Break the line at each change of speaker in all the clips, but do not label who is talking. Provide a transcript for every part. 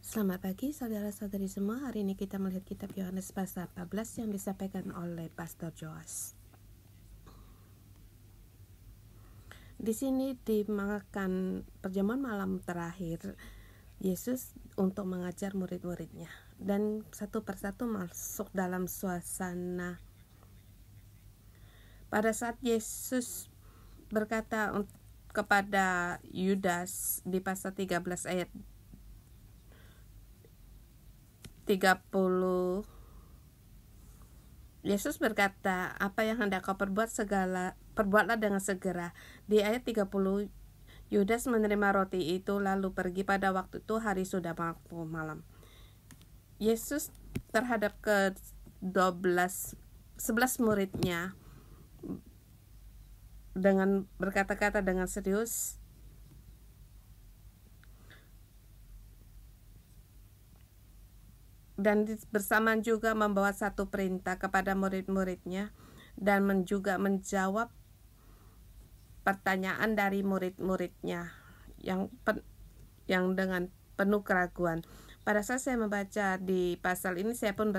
Selamat pagi saudara-saudari semua. Hari ini kita melihat kitab Yohanes pasal 14 yang disampaikan oleh Pastor Joas. Di sini dimakan perjamuan malam terakhir Yesus untuk mengajar murid-muridnya, dan satu persatu masuk dalam suasana. Pada saat Yesus berkata kepada Yudas di pasal 13 ayat 30, Yesus berkata, apa yang hendak kau perbuat perbuatlah dengan segera. Di ayat 30, Yudas menerima roti itu lalu pergi. Pada waktu itu hari sudah malam. Yesus terhadap ke-11 muridnya dengan berkata-kata dengan serius, dan bersamaan juga membawa satu perintah kepada murid-muridnya dan juga menjawab pertanyaan dari murid-muridnya yang dengan penuh keraguan. Pada saat saya membaca di pasal ini, saya pun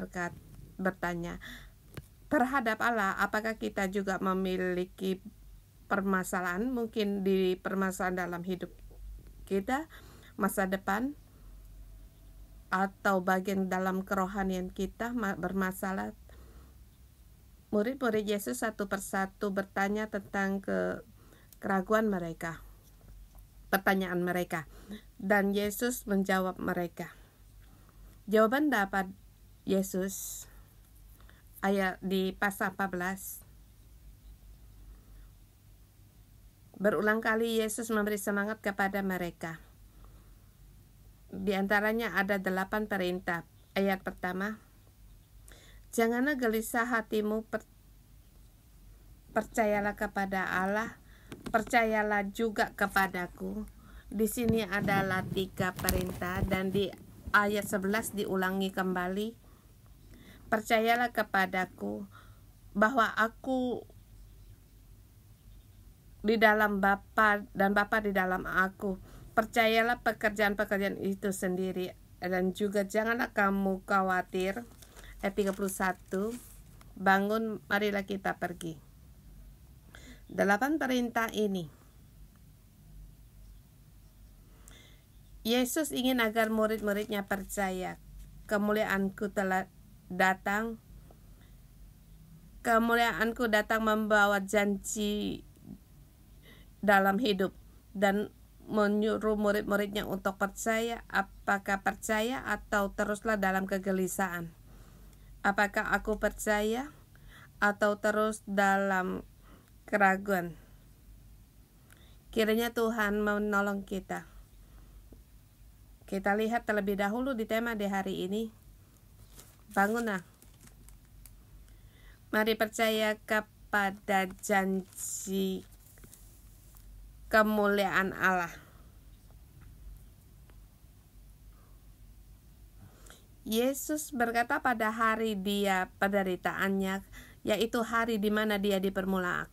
bertanya, terhadap Allah, apakah kita juga memiliki permasalahan, mungkin di permasalahan dalam hidup kita, masa depan, atau bagian dalam kerohanian kita bermasalah? Murid-murid Yesus satu persatu bertanya tentang keraguan mereka, pertanyaan mereka, dan Yesus menjawab mereka. Jawaban dapat Yesus ayat di pasal 14. Berulang kali Yesus memberi semangat kepada mereka. Di antaranya ada 8 perintah. Ayat pertama, janganlah gelisah hatimu, percayalah kepada Allah, percayalah juga kepadaku. Di sini adalah 3 perintah, dan di ayat 11 diulangi kembali. Percayalah kepadaku bahwa aku di dalam Bapa dan Bapa di dalam aku. Percayalah pekerjaan-pekerjaan itu sendiri, dan juga janganlah kamu khawatir. Ayat 31, bangun, marilah kita pergi. 8 perintah ini Yesus ingin agar murid-muridnya percaya. Kemuliaanku telah datang. Kemuliaanku datang membawa janji dalam hidup, dan menyuruh murid-muridnya untuk percaya. Apakah percaya atau teruslah dalam kegelisahan? Apakah aku percaya atau terus dalam keraguan? Kiranya Tuhan menolong kita. Kita lihat terlebih dahulu di tema di hari ini. Bangunlah. Mari percaya kepada janji kemuliaan Allah. Yesus berkata pada hari dia penderitaannya, yaitu hari di mana dia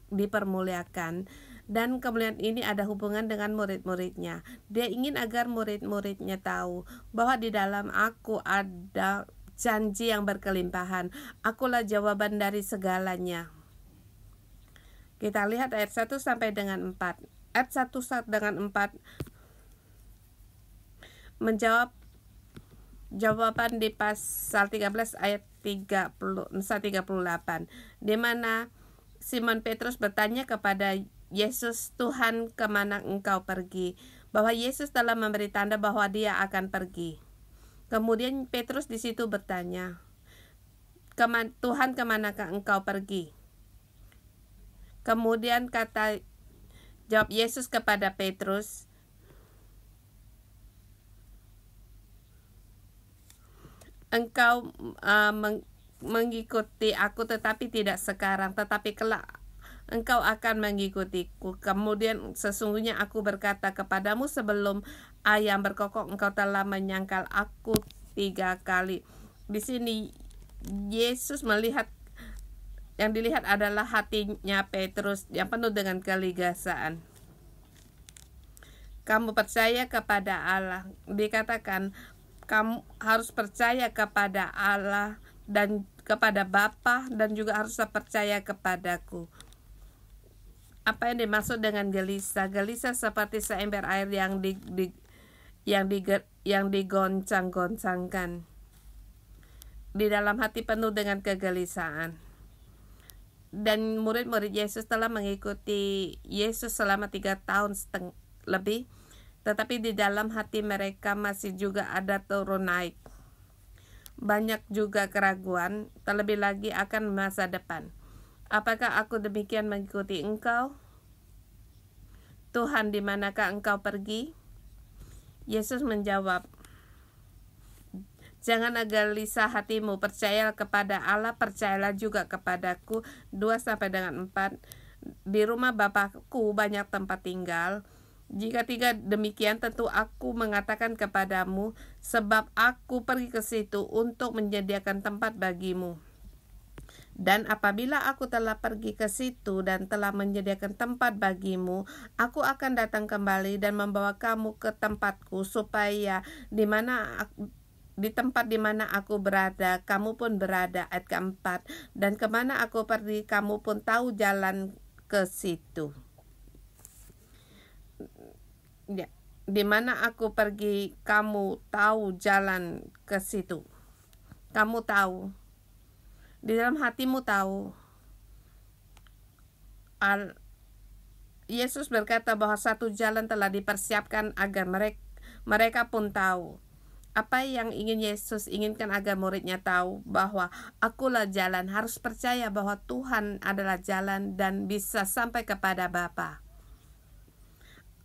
dipermuliakan, dan kemuliaan ini ada hubungan dengan murid-muridnya. Dia ingin agar murid-muridnya tahu bahwa di dalam aku ada janji yang berkelimpahan. Akulah jawaban dari segalanya. Kita lihat ayat 1 sampai dengan 4. Ayat 1 dengan 4 menjawab jawaban di pasal 13 ayat 38, di mana Simon Petrus bertanya kepada Yesus, Tuhan, kemana engkau pergi? Bahwa Yesus telah memberi tanda bahwa dia akan pergi. Kemudian Petrus di situ bertanya, Tuhan, kemanakah engkau pergi? Kemudian jawab Yesus kepada Petrus, engkau mengikuti aku, tetapi tidak sekarang, tetapi kelak engkau akan mengikutiku. Kemudian sesungguhnya aku berkata kepadamu, sebelum ayam berkokok engkau telah menyangkal aku 3 kali. Di sini Yesus melihat, yang dilihat adalah hatinya Petrus yang penuh dengan kelegasaan. Kamu percaya kepada Allah. Dikatakan kamu harus percaya kepada Allah dan kepada Bapa, dan juga harus percaya kepadaku. Apa yang dimaksud dengan gelisah? Gelisah seperti seember air yang digoncang-goncangkan. Di dalam hati penuh dengan kegelisahan. Dan murid-murid Yesus telah mengikuti Yesus selama 3 tahun lebih, tetapi di dalam hati mereka masih juga ada turun naik. Banyak juga keraguan, terlebih lagi akan masa depan. Apakah aku demikian mengikuti Engkau? Tuhan, di manakah Engkau pergi? Yesus menjawab, jangan gelisah hatimu, percayalah kepada Allah, percayalah juga kepadaku. 2-4. Di rumah Bapakku banyak tempat tinggal. Jika tidak demikian, tentu aku mengatakan kepadamu, sebab aku pergi ke situ untuk menyediakan tempat bagimu. Dan apabila aku telah pergi ke situ dan telah menyediakan tempat bagimu, aku akan datang kembali dan membawa kamu ke tempatku, supaya di tempat di mana aku berada, kamu pun berada. Ayat keempat. Dan kemana aku pergi, kamu pun tahu jalan ke situ. Ya, di mana aku pergi, kamu tahu jalan ke situ. Kamu tahu. Di dalam hatimu tahu. Yesus berkata bahwa satu jalan telah dipersiapkan agar mereka pun tahu. Apa yang ingin Yesus inginkan agar muridnya tahu? Bahwa akulah jalan. Harus percaya bahwa Tuhan adalah jalan dan bisa sampai kepada Bapa.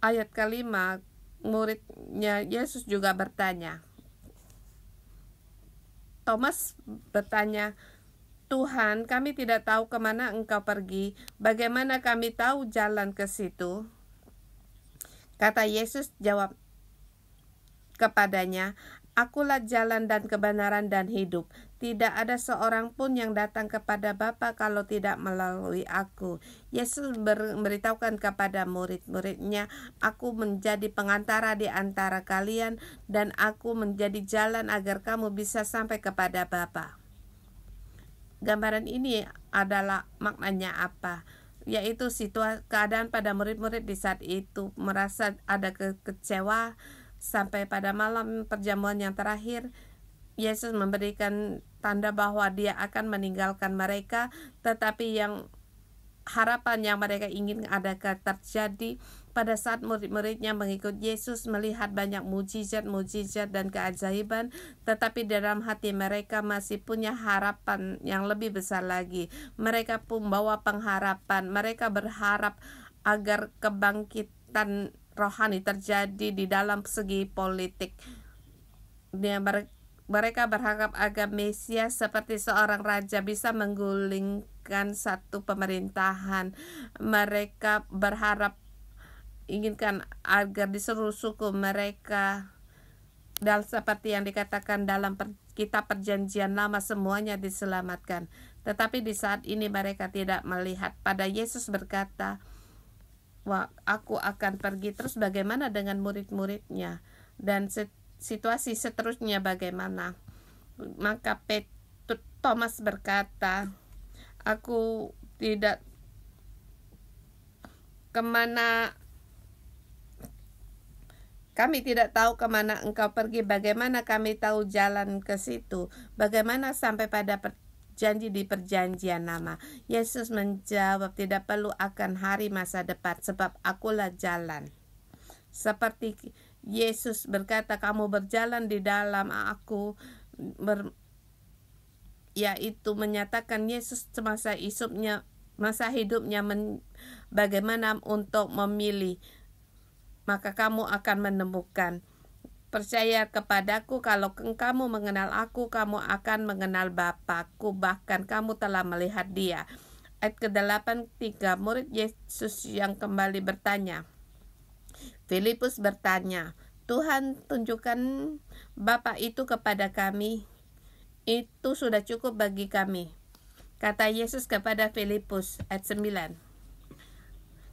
Ayat kelima, muridnya Yesus juga bertanya. Thomas bertanya, Tuhan, kami tidak tahu kemana Engkau pergi. Bagaimana kami tahu jalan ke situ? Kata Yesus jawab kepadanya, akulah jalan dan kebenaran dan hidup. Tidak ada seorang pun yang datang kepada Bapa kalau tidak melalui aku. Yesus memberitahukan kepada murid-muridnya, aku menjadi pengantara di antara kalian, dan aku menjadi jalan agar kamu bisa sampai kepada Bapa. Gambaran ini adalah maknanya apa? Yaitu keadaan pada murid-murid di saat itu merasa ada kecewa. Sampai pada malam perjamuan yang terakhir, Yesus memberikan tanda bahwa dia akan meninggalkan mereka, tetapi harapan yang mereka ingin adakah terjadi pada saat murid-muridnya mengikut Yesus, melihat banyak mujizat dan keajaiban, tetapi dalam hati mereka masih punya harapan yang lebih besar lagi. Mereka pun membawa pengharapan. Mereka berharap agar kebangkitan rohani terjadi di dalam segi politik. Mereka berharap agar Mesias seperti seorang raja bisa menggulingkan satu pemerintahan. Mereka berharap inginkan agar di seluruh suku mereka, dan seperti yang dikatakan dalam kitab Perjanjian Lama, semuanya diselamatkan. Tetapi di saat ini mereka tidak melihat. Pada Yesus berkata, wah, aku akan pergi. Terus bagaimana dengan murid-muridnya? Dan situasi seterusnya bagaimana? Maka Thomas berkata, aku tidak kami tidak tahu kemana Engkau pergi. Bagaimana kami tahu jalan ke situ? Bagaimana sampai pada janji di Perjanjian Lama? Yesus menjawab, tidak perlu akan hari masa depan, sebab akulah jalan. Seperti Yesus berkata, kamu berjalan di dalam aku, yaitu menyatakan Yesus semasa hidupnya bagaimana untuk memilih, maka kamu akan menemukan. Percaya kepadaku, kalau kamu mengenal aku, kamu akan mengenal Bapa-Ku, bahkan kamu telah melihat Dia. Ayat ke-8, 3. Murid Yesus yang kembali bertanya. Filipus bertanya, Tuhan, tunjukkan Bapa itu kepada kami. Itu sudah cukup bagi kami. Kata Yesus kepada Filipus, ayat 9.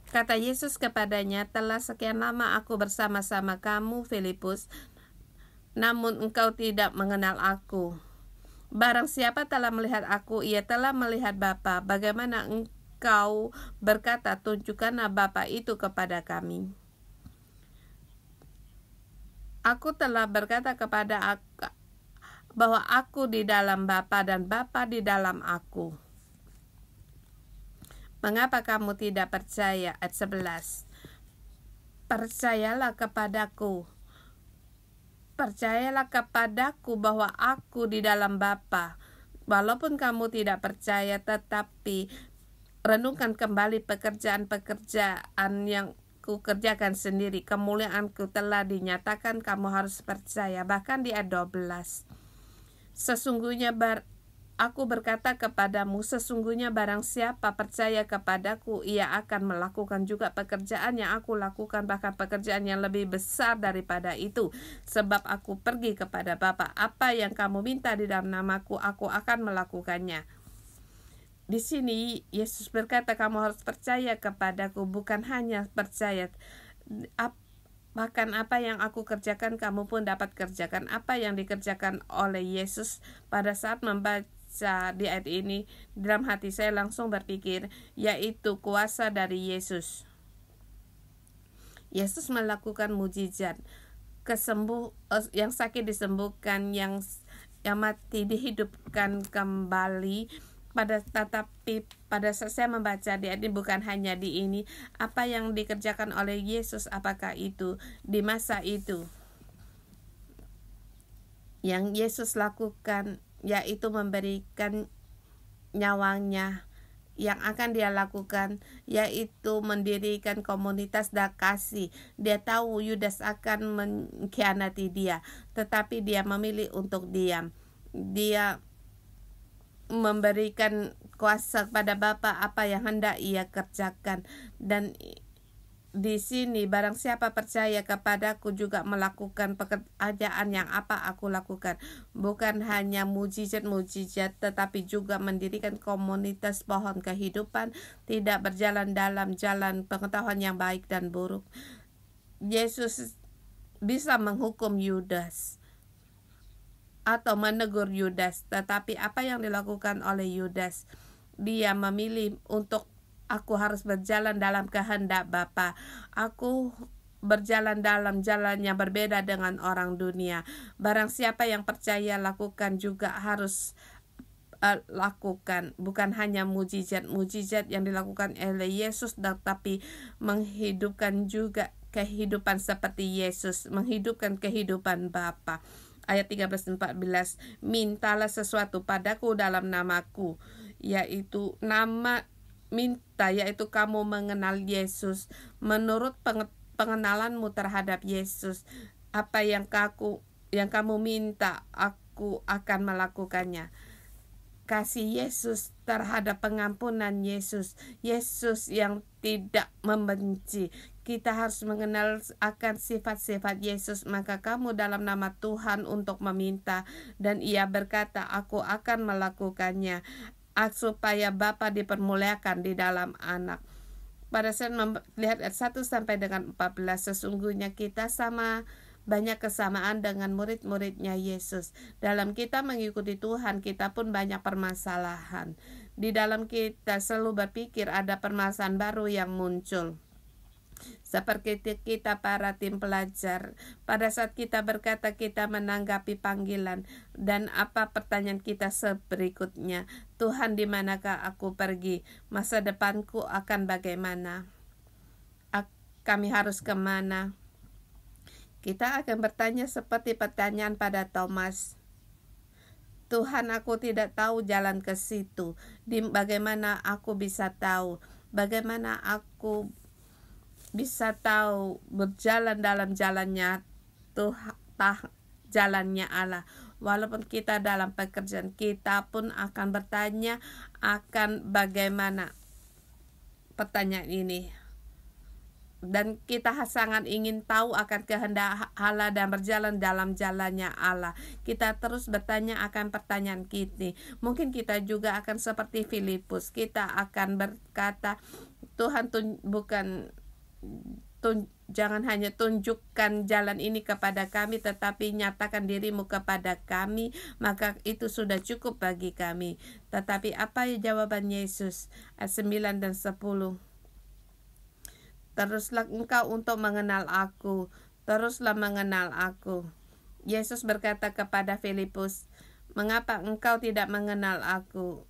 Kata Yesus kepadanya, telah sekian lama aku bersama-sama kamu, Filipus, namun engkau tidak mengenal aku. Barang siapa telah melihat aku, ia telah melihat Bapa. Bagaimana engkau berkata, tunjukkanlah Bapa itu kepada kami. Aku telah berkata kepada bahwa aku di dalam Bapa dan Bapa di dalam aku. Mengapa kamu tidak percaya? Ayat 11. Percayalah kepadaku. Percayalah kepadaku bahwa aku di dalam Bapa. Walaupun kamu tidak percaya, tetapi renungkan kembali pekerjaan-pekerjaan yang ku kerjakan sendiri. Kemuliaanku telah dinyatakan, kamu harus percaya. Bahkan di ayat 12. Sesungguhnya aku berkata kepadamu, sesungguhnya barang siapa percaya kepadaku, ia akan melakukan juga pekerjaan yang aku lakukan, bahkan pekerjaan yang lebih besar daripada itu. Sebab aku pergi kepada Bapa. Apa yang kamu minta di dalam namaku, aku akan melakukannya. Di sini Yesus berkata, kamu harus percaya kepadaku, bukan hanya percaya. Bahkan apa yang aku kerjakan, kamu pun dapat kerjakan. Apa yang dikerjakan oleh Yesus pada saat membaca di ayat ini, dalam hati saya langsung berpikir, yaitu kuasa dari Yesus. Yesus melakukan mujizat, yang sakit disembuhkan, yang mati dihidupkan kembali. Tetapi pada saat saya membaca di ayat ini, bukan hanya di ini, apa yang dikerjakan oleh Yesus, apakah itu di masa itu yang Yesus lakukan, yaitu memberikan nyawanya. Yang akan dia lakukan yaitu mendirikan komunitas kasih. Dia tahu Yudas akan mengkhianati dia, tetapi dia memilih untuk diam. Dia memberikan kuasa kepada Bapa apa yang hendak ia kerjakan. Dan di sini, barang siapa percaya kepadaku juga melakukan pekerjaan yang apa aku lakukan. Bukan hanya mujizat-mujizat, tetapi juga mendirikan komunitas pohon kehidupan, tidak berjalan dalam jalan pengetahuan yang baik dan buruk. Yesus bisa menghukum Yudas atau menegur Yudas, tetapi apa yang dilakukan oleh Yudas? Dia memilih untuk, aku harus berjalan dalam kehendak Bapa. Aku berjalan dalam jalan yang berbeda dengan orang dunia. Barang siapa yang percaya, lakukan juga harus lakukan. Bukan hanya mujizat-mujizat yang dilakukan oleh Yesus, tetapi menghidupkan juga kehidupan seperti Yesus, menghidupkan kehidupan Bapa. Ayat 13-14, mintalah sesuatu padaku dalam namaku, yaitu yaitu kamu mengenal Yesus. Menurut pengenalanmu terhadap Yesus, apa yang kamu minta, aku akan melakukannya. Kasih Yesus terhadap pengampunan Yesus, Yesus yang tidak membenci. Kita harus mengenal akan sifat-sifat Yesus. Maka kamu dalam nama Tuhan untuk meminta, dan ia berkata, aku akan melakukannya, supaya Bapa dipermuliakan di dalam Anak. Pada saat melihat ayat 1 sampai dengan 14, sesungguhnya kita sama banyak kesamaan dengan murid-muridnya Yesus. Dalam kita mengikuti Tuhan, kita pun banyak permasalahan. Di dalam kita selalu berpikir ada permasalahan baru yang muncul. Seperti kita para tim pelajar, pada saat kita berkata kita menanggapi panggilan, dan apa pertanyaan kita berikutnya? Tuhan, di manakah aku pergi? Masa depanku akan bagaimana? Kami harus kemana? Kita akan bertanya seperti pertanyaan pada Thomas. Tuhan, aku tidak tahu jalan ke situ. Bagaimana aku bisa tahu? Bagaimana aku bisa tahu berjalan dalam jalannya jalannya Allah? Walaupun kita dalam pekerjaan, kita pun akan bertanya akan bagaimana pertanyaan ini. Dan kita sangat ingin tahu akan kehendak Allah dan berjalan dalam jalannya Allah. Kita terus bertanya akan pertanyaan kita. Mungkin kita juga akan seperti Filipus. Kita akan berkata, Tuhan Jangan hanya tunjukkan jalan ini kepada kami, tetapi nyatakan dirimu kepada kami, maka itu sudah cukup bagi kami. Tetapi apa jawaban Yesus? Ayat 9 dan 10. Teruslah engkau untuk mengenal aku, teruslah mengenal aku. Yesus berkata kepada Filipus, mengapa engkau tidak mengenal aku?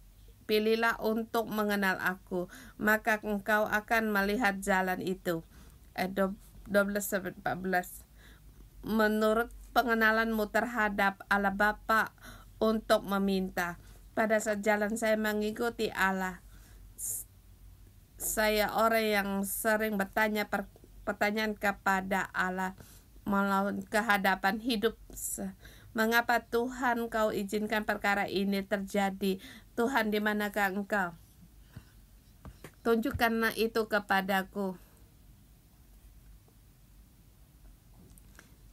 Pilihlah untuk mengenal aku, maka engkau akan melihat jalan itu. 12-14. Menurut pengenalanmu terhadap Allah Bapa untuk meminta. Pada saat jalan saya mengikuti Allah, saya orang yang sering bertanya pertanyaan kepada Allah melalui kehadapan hidup. Mengapa Tuhan kau izinkan perkara ini terjadi? Tuhan, di manakah engkau? Tunjukkanlah itu kepadaku.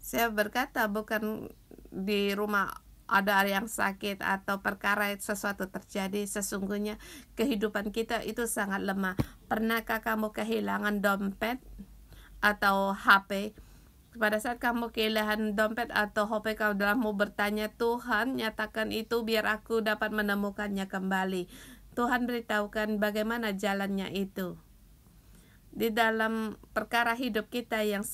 Saya berkata bukan di rumah ada yang sakit atau perkara sesuatu terjadi. Sesungguhnya kehidupan kita itu sangat lemah. Pernahkah kamu kehilangan dompet atau HP? Pada saat kamu kehilangan dompet atau HP, kamu dalammu bertanya, Tuhan nyatakan itu biar aku dapat menemukannya kembali. Tuhan beritahukan bagaimana jalannya itu. Di dalam perkara hidup kita yang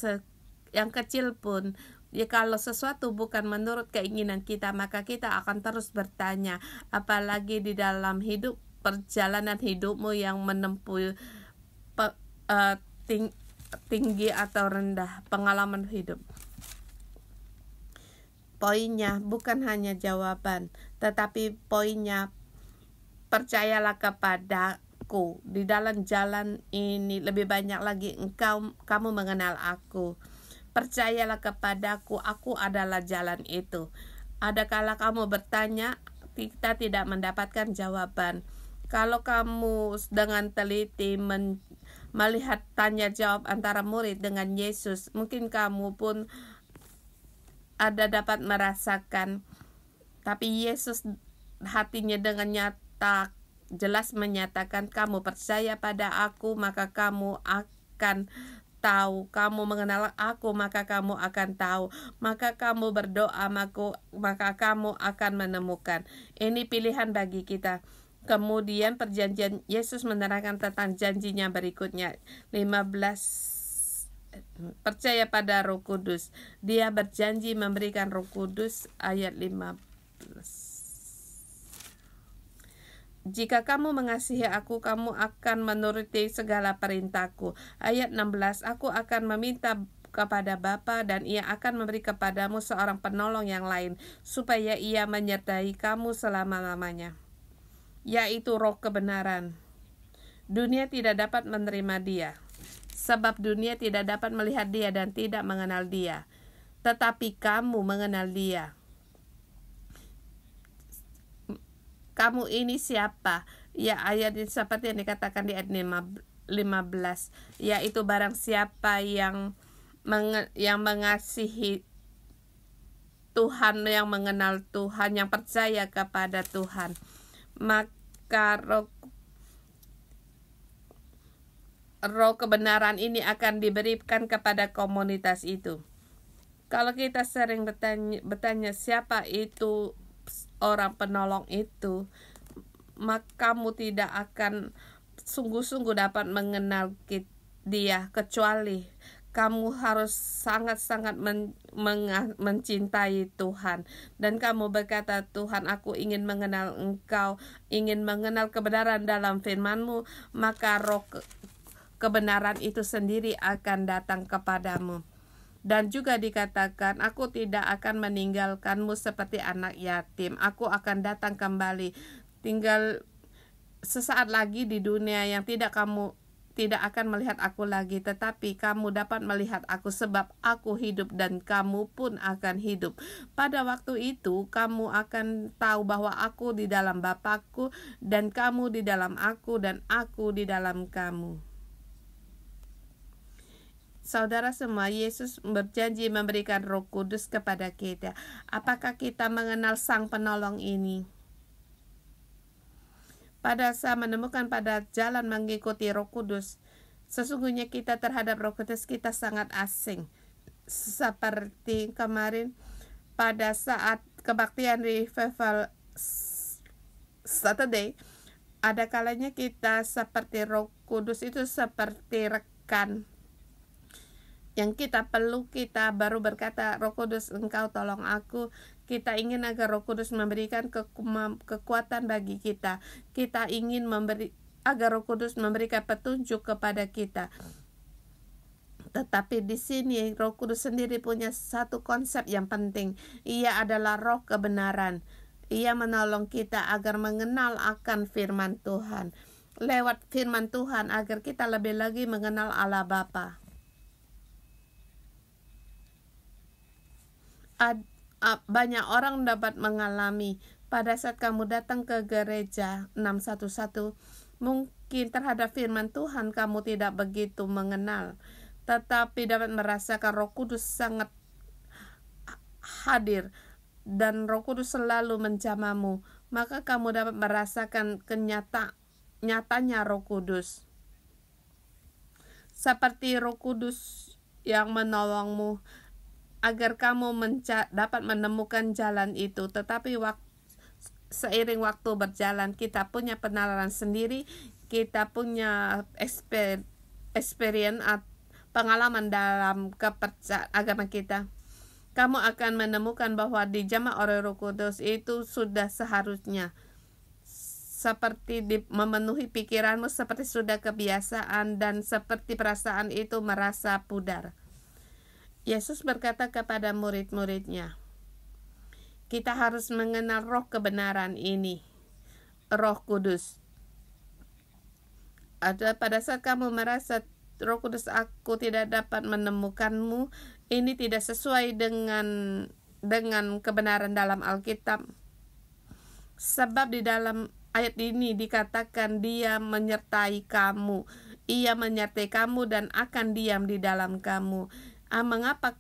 kecil pun, ya kalau sesuatu bukan menurut keinginan kita, maka kita akan terus bertanya. Apalagi di dalam hidup, perjalanan hidupmu yang menempuh tinggi atau rendah, pengalaman hidup. Poinnya bukan hanya jawaban, tetapi poinnya percayalah kepadaku. Di dalam jalan ini lebih banyak lagi kamu mengenal aku. Percayalah kepadaku, aku adalah jalan itu. Adakala kamu bertanya, kita tidak mendapatkan jawaban. Kalau kamu dengan teliti melihat tanya jawab antara murid dengan Yesus, mungkin kamu pun ada dapat merasakan. Tapi Yesus hatinya dengan nyata jelas menyatakan, kamu percaya pada aku, maka kamu akan tahu. Kamu mengenal aku, maka kamu akan tahu. Maka kamu berdoa, maka kamu akan menemukan. Ini pilihan bagi kita. Kemudian perjanjian Yesus menerangkan tentang janjinya berikutnya. 15. Percaya pada Roh Kudus. Dia berjanji memberikan Roh Kudus. Ayat 15. Jika kamu mengasihi aku, kamu akan menuruti segala perintahku. Ayat 16, aku akan meminta kepada Bapa dan ia akan memberi kepadamu seorang penolong yang lain, supaya ia menyertai kamu selama-lamanya, yaitu Roh kebenaran. Dunia tidak dapat menerima dia, sebab dunia tidak dapat melihat dia dan tidak mengenal dia. Tetapi kamu mengenal dia. Kamu ini siapa? Ya, ayat seperti yang dikatakan di ayat 15, yaitu barang siapa yang mengasihi Tuhan, yang mengenal Tuhan, yang percaya kepada Tuhan, maka roh kebenaran ini akan diberikan kepada komunitas itu. Kalau kita sering bertanya siapa itu orang penolong itu, maka kamu tidak akan sungguh-sungguh dapat mengenal dia, kecuali kamu harus sangat-sangat mencintai Tuhan. Dan kamu berkata, Tuhan, aku ingin mengenal Engkau, ingin mengenal kebenaran dalam firman-Mu, maka roh kebenaran itu sendiri akan datang kepadamu. Dan juga dikatakan, aku tidak akan meninggalkanmu seperti anak yatim. Aku akan datang kembali. Tinggal sesaat lagi di dunia yang kamu tidak akan melihat aku lagi, tetapi kamu dapat melihat aku, sebab aku hidup dan kamu pun akan hidup. Pada waktu itu kamu akan tahu bahwa aku di dalam Bapa-Ku dan kamu di dalam aku dan aku di dalam kamu. Saudara semua, Yesus berjanji memberikan Roh Kudus kepada kita. Apakah kita mengenal Sang Penolong ini? Pada saat menemukan pada jalan mengikuti Roh Kudus, Sesungguhnya kita terhadap Roh Kudus kita sangat asing. Seperti kemarin pada saat kebaktian revival Saturday, ada kalanya kita seperti Roh Kudus itu seperti rekan yang kita perlu. Kita baru berkata, Roh Kudus engkau tolong aku. Kita ingin agar Roh Kudus memberikan kekuatan bagi kita. Kita ingin agar Roh Kudus memberikan petunjuk kepada kita. Tetapi di sini Roh Kudus sendiri punya satu konsep yang penting. Ia adalah roh kebenaran. Ia menolong kita agar mengenal akan firman Tuhan. Lewat firman Tuhan agar kita lebih lagi mengenal Allah Bapa. Banyak orang dapat mengalami pada saat kamu datang ke gereja 611, mungkin terhadap firman Tuhan kamu tidak begitu mengenal, tetapi dapat merasakan Roh Kudus sangat hadir dan Roh Kudus selalu menjamamu, maka kamu dapat merasakan nyatanya Roh Kudus. Seperti Roh Kudus yang menolongmu agar kamu dapat menemukan jalan itu. Tetapi seiring waktu berjalan, kita punya penalaran sendiri, kita punya experience pengalaman dalam agama kita. Kamu akan menemukan bahwa dijamah oleh Roh Kudus itu sudah seharusnya seperti memenuhi pikiranmu, seperti sudah kebiasaan, dan seperti perasaan itu merasa pudar. Yesus berkata kepada murid-muridnya, kita harus mengenal roh kebenaran ini, Roh Kudus. Pada saat kamu merasa Roh Kudus, aku tidak dapat menemukanmu, ini tidak sesuai dengan kebenaran dalam Alkitab. Sebab di dalam ayat ini dikatakan dia menyertai kamu, ia menyertai kamu dan akan diam di dalam kamu. Mengapa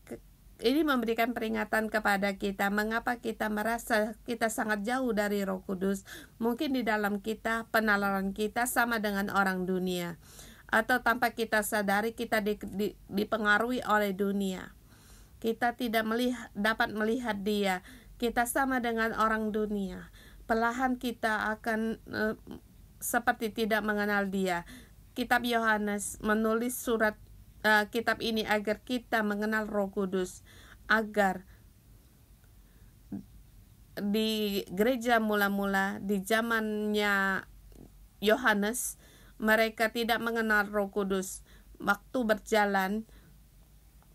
ini memberikan peringatan kepada kita? Mengapa kita merasa kita sangat jauh dari Roh Kudus? Mungkin di dalam kita, penalaran kita sama dengan orang dunia, atau tanpa kita sadari kita dipengaruhi oleh dunia. Kita tidak dapat melihat dia. Kita sama dengan orang dunia. Perlahan kita akan seperti tidak mengenal dia. Kitab Yohanes menulis surat kitab ini agar kita mengenal Roh Kudus, agar di gereja mula-mula di zamannya Yohanes mereka tidak mengenal Roh Kudus. Waktu berjalan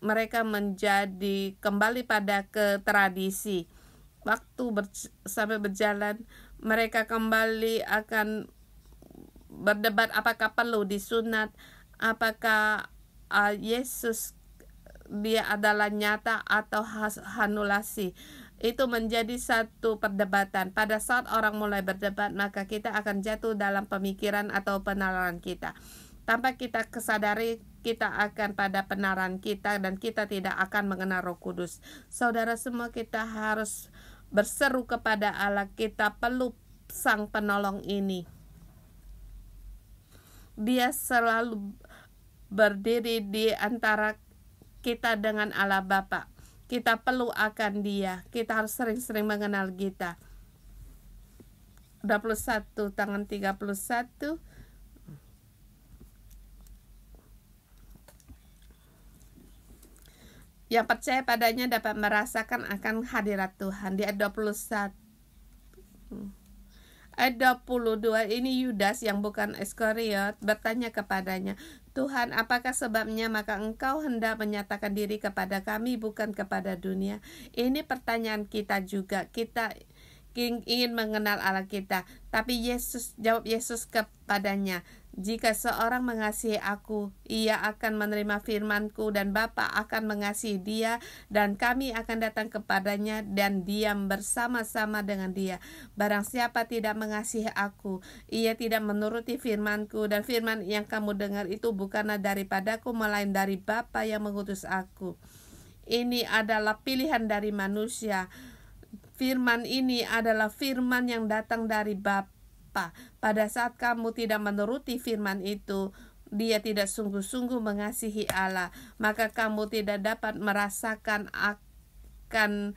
mereka menjadi kembali pada ke tradisi. Waktu sampai berjalan mereka kembali akan berdebat apakah perlu disunat, apakah Yesus dia adalah nyata atau hanulasi. Itu menjadi satu perdebatan. Pada saat orang mulai berdebat, maka kita akan jatuh dalam pemikiran atau penalaran kita. Tanpa kita kesadari, kita akan pada penalaran kita dan kita tidak akan mengenal Roh Kudus. Saudara semua, kita harus berseru kepada Allah. Kita perlu Sang Penolong ini. Dia selalu berdiri di antara kita dengan Allah Bapa. Kita perlu akan dia. Kita harus sering-sering mengenal kita. 21 tangan 31. Yang percaya padanya dapat merasakan akan hadirat Tuhan. Di ayat 21. Ayat 22 ini Yudas yang bukan Iskariot bertanya kepadanya, Tuhan, apakah sebabnya maka engkau hendak menyatakan diri kepada kami bukan kepada dunia? Ini pertanyaan kita juga. Kita ingin mengenal Allah kita. Tapi jawab Yesus kepadanya, jika seorang mengasihi aku, ia akan menerima firman-Ku dan Bapa akan mengasihi dia dan kami akan datang kepadanya dan diam bersama-sama dengan dia. Barang siapa tidak mengasihi aku, ia tidak menuruti firman-Ku dan firman yang kamu dengar itu bukanlah daripadaku melainkan dari Bapa yang mengutus aku. Ini adalah pilihan dari manusia. Firman ini adalah firman yang datang dari Bapa. Pada saat kamu tidak menuruti firman itu, dia tidak sungguh-sungguh mengasihi Allah, maka kamu tidak dapat merasakan akan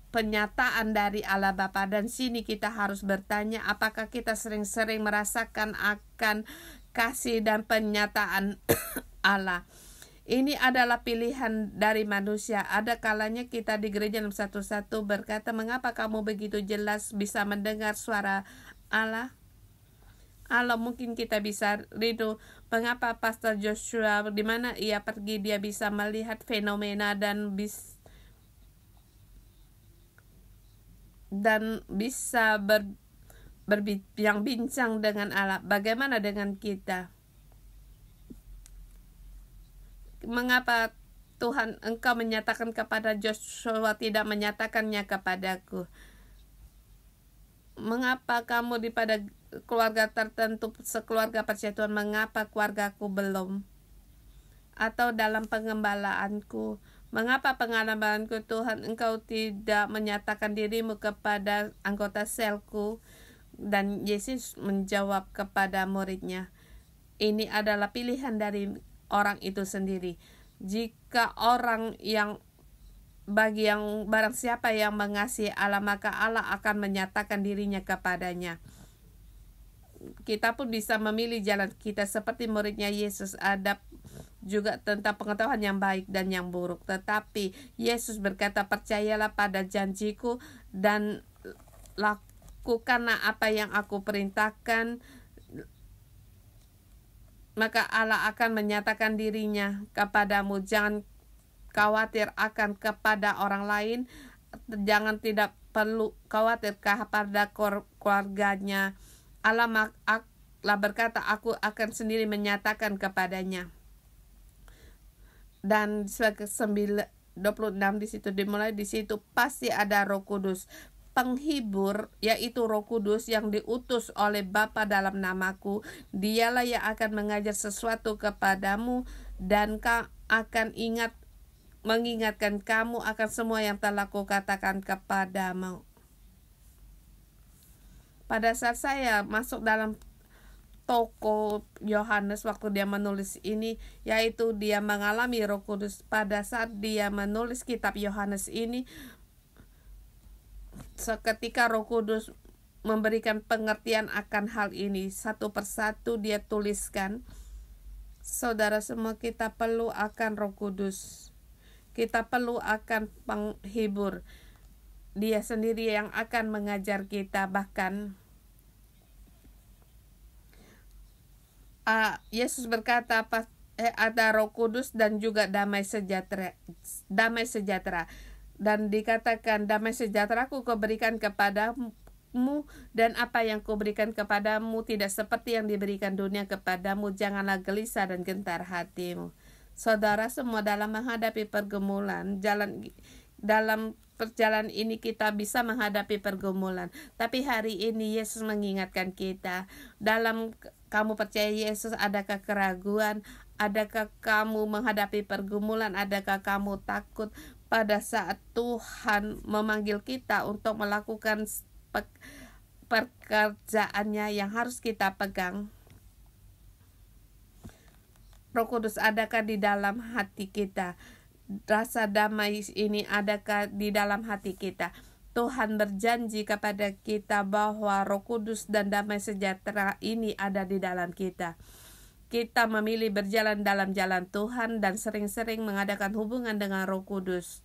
penyataan dari Allah Bapa. Dan sini kita harus bertanya, apakah kita sering-sering merasakan akan kasih dan penyataan Allah? Ini adalah pilihan dari manusia. Ada kalanya kita di gereja 611 berkata, mengapa kamu begitu jelas bisa mendengar suara Allah? Allah, mungkin kita bisa rindu mengapa Pastor Joshua di mana ia pergi dia bisa melihat fenomena dan bisa berbincang dengan Allah. Bagaimana dengan kita? Mengapa Tuhan Engkau menyatakan kepada Joshua tidak menyatakannya kepadaku? Mengapa kamu di pada keluarga tertentu, sekeluarga percaya Tuhan, mengapa keluargaku belum? Atau dalam pengembalaanku, mengapa pengalamanku Tuhan Engkau tidak menyatakan dirimu kepada anggota selku? Dan Yesus menjawab kepada muridnya, ini adalah pilihan dari orang itu sendiri. Jika orang yang barang siapa yang mengasihi Allah, maka Allah akan menyatakan dirinya kepadanya. Kita pun bisa memilih jalan kita seperti muridnya Yesus. Ada juga tentang pengetahuan yang baik dan yang buruk. Tetapi Yesus berkata, percayalah pada janjiku dan lakukanlah apa yang aku perintahkan, maka Allah akan menyatakan dirinya kepadamu. Jangan khawatir akan kepada orang lain, jangan tidak perlu khawatir kepada keluarganya. Allah berkata, aku akan sendiri menyatakan kepadanya. Dan sebagai 26 di situ dimulai, di situ pasti ada Roh Kudus, penghibur, yaitu Roh Kudus yang diutus oleh Bapa dalam namaku. Dialah yang akan mengajar sesuatu kepadamu dan akan mengingatkan kamu akan semua yang telah kukatakan kepadamu. Pada saat saya masuk dalam toko Yohanes waktu dia menulis ini, yaitu dia mengalami Roh Kudus. Pada saat dia menulis kitab Yohanes ini, seketika Roh Kudus memberikan pengertian akan hal ini. Satu persatu dia tuliskan. Saudara semua, kita perlu akan Roh Kudus. Kita perlu akan penghibur. Dia sendiri yang akan mengajar kita. Bahkan Yesus berkata, ada Roh Kudus dan juga damai sejahtera. Dan dikatakan, damai sejahtera ku berikan kepadamu, dan apa yang kuberikan kepadamu tidak seperti yang diberikan dunia kepadamu. Janganlah gelisah dan gentar hatimu. Saudara semua, dalam menghadapi pergumulan, dalam perjalanan ini kita bisa menghadapi pergumulan. Tapi hari ini Yesus mengingatkan kita, dalam kamu percaya Yesus, adakah keraguan? Adakah kamu menghadapi pergumulan? Adakah kamu takut? Pada saat Tuhan memanggil kita untuk melakukan pekerjaannya yang harus kita pegang, Roh Kudus adakah di dalam hati kita? Rasa damai ini adakah di dalam hati kita? Tuhan berjanji kepada kita bahwa Roh Kudus dan damai sejahtera ini ada di dalam kita. Kita memilih berjalan dalam jalan Tuhan dan sering-sering mengadakan hubungan dengan Roh Kudus.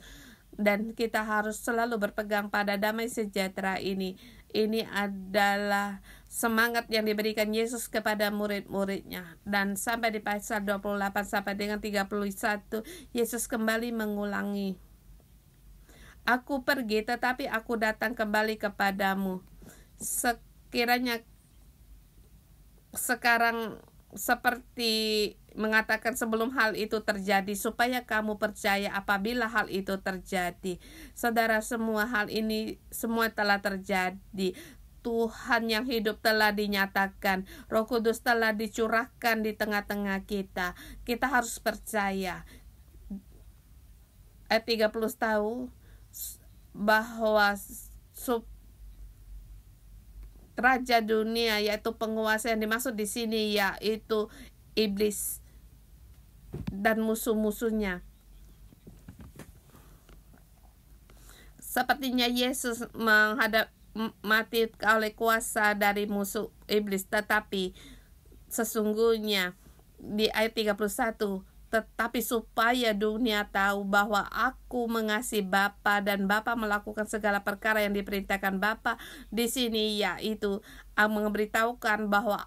Dan kita harus selalu berpegang pada damai sejahtera ini. Ini adalah semangat yang diberikan Yesus kepada murid-muridnya. Dan sampai di pasal 28 sampai dengan 31, Yesus kembali mengulangi, aku pergi tetapi aku datang kembali kepadamu. Sekiranya sekarang seperti mengatakan sebelum hal itu terjadi, supaya kamu percaya apabila hal itu terjadi. Saudara semua, hal ini semua telah terjadi. Tuhan yang hidup telah dinyatakan. Roh Kudus telah dicurahkan di tengah-tengah kita. Kita harus percaya. Ayat 30 tahu bahwa raja dunia, yaitu penguasa yang dimaksud di sini yaitu iblis dan musuh-musuhnya. Sepertinya Yesus mati oleh kuasa dari musuh iblis, tetapi sesungguhnya di ayat 31, tetapi supaya dunia tahu bahwa aku mengasihi Bapa dan Bapa melakukan segala perkara yang diperintahkan Bapa. Di sini yaitu memberitahukan bahwa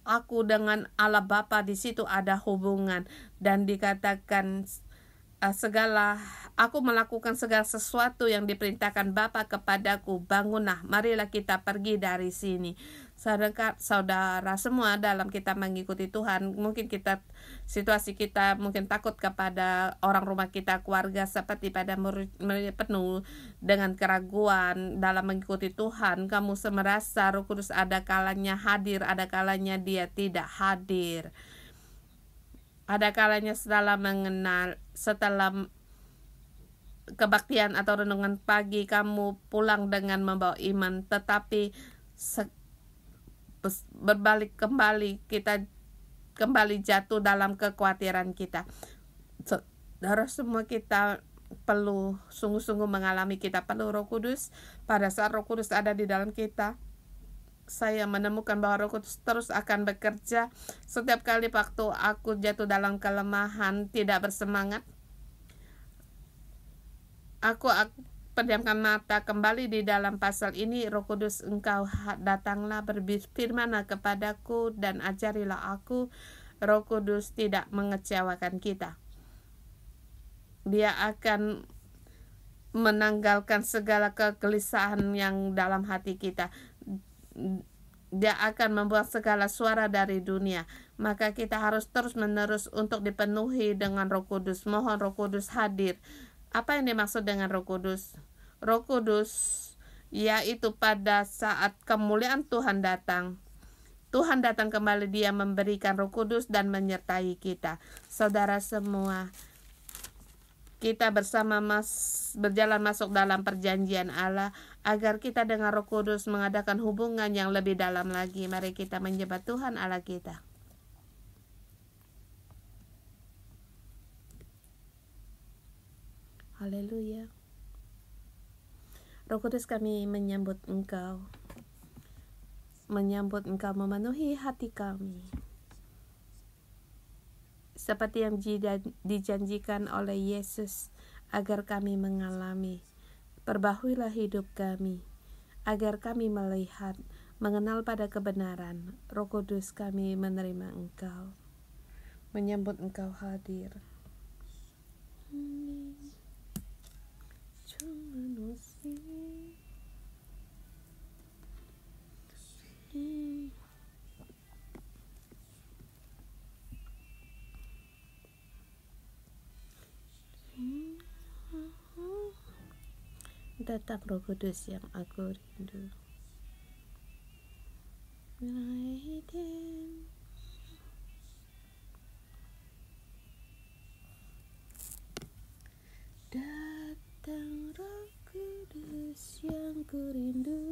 aku dengan Allah Bapa, di situ ada hubungan, dan dikatakan aku melakukan segala sesuatu yang diperintahkan Bapa kepadaku. Bangunlah, marilah kita pergi dari sini. Saudara semua, dalam kita mengikuti Tuhan, mungkin situasi kita mungkin takut kepada orang rumah kita, keluarga, seperti pada murid penuh dengan keraguan dalam mengikuti Tuhan. Kamu merasa Roh Kudus ada kalanya hadir, ada kalanya Dia tidak hadir. Ada kalanya setelah kebaktian atau renungan pagi kamu pulang dengan membawa iman, tetapi berbalik kembali, kita kembali jatuh dalam kekhawatiran kita. Saudara semua, kita perlu sungguh-sungguh mengalami, kita perlu Roh Kudus. Pada saat Roh Kudus ada di dalam kita, saya menemukan bahwa Roh Kudus terus akan bekerja. Setiap kali waktu aku jatuh dalam kelemahan, tidak bersemangat, aku pejamkan mata kembali di dalam pasal ini. Roh Kudus, Engkau datanglah, berfirmanlah kepadaku dan ajarilah aku. Roh Kudus tidak mengecewakan kita. Dia akan menanggalkan segala kegelisahan yang dalam hati kita. Dia akan membuang segala suara dari dunia. Maka kita harus terus-menerus untuk dipenuhi dengan Roh Kudus. Mohon Roh Kudus hadir. Apa yang dimaksud dengan Roh Kudus? Roh Kudus yaitu pada saat kemuliaan Tuhan datang. Tuhan datang kembali, Dia memberikan Roh Kudus dan menyertai kita. Saudara semua, kita bersama berjalan masuk dalam perjanjian Allah agar kita dengan Roh Kudus mengadakan hubungan yang lebih dalam lagi. Mari kita menyembah Tuhan Allah kita. Haleluya. Roh Kudus, kami menyambut Engkau. Menyambut Engkau memenuhi hati kami. Seperti yang dijanjikan oleh Yesus, agar kami mengalami. Perbahuilah hidup kami, agar kami melihat, mengenal pada kebenaran. Roh Kudus, kami menerima Engkau, menyambut Engkau hadir. Datang Roh Kudus yang aku rindu. Datang Roh Kudus yang ku rindu.